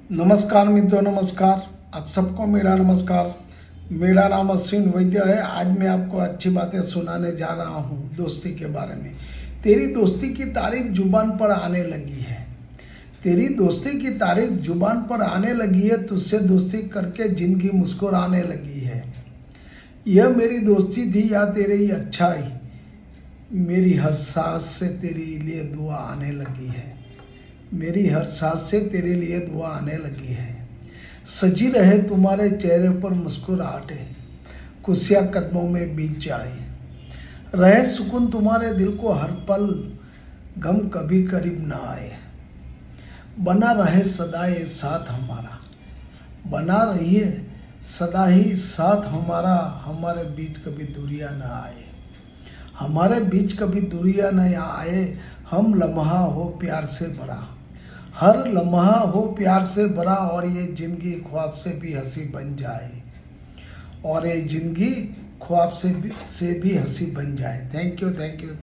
नमस्कार मित्रों, नमस्कार। आप सबको मेरा नमस्कार। मेरा नाम अश्विन वैद्य है। आज मैं आपको अच्छी बातें सुनाने जा रहा हूँ दोस्ती के बारे में। तेरी दोस्ती की तारीफ जुबान पर आने लगी है। तेरी दोस्ती की तारीफ जुबान पर आने लगी है। तुझसे दोस्ती करके जिंदगी मुस्कुराने लगी है। यह मेरी दोस्ती थी या तेरी अच्छाई, मेरी हर सांस से तेरे लिए दुआ आने लगी है। मेरी हर सांस से तेरे लिए दुआ आने लगी है। सजी रहे तुम्हारे चेहरे पर मुस्कुराहटें, खुशियाँ कदमों में बीत जाए। रहे सुकून तुम्हारे दिल को हर पल, गम कभी करीब ना आए। बना रहे सदा ये साथ हमारा, बना रहिए सदा ही साथ हमारा। हमारे बीच कभी दूरियां ना आए, हमारे बीच कभी दूरियां न आए। हम लम्हा हो प्यार से भरा, हर लम्हा हो प्यार से भरा। और ये जिंदगी ख्वाब से भी हंसी बन जाए, और ये जिंदगी ख्वाब से भी हंसी बन जाए। Thank you, thank you.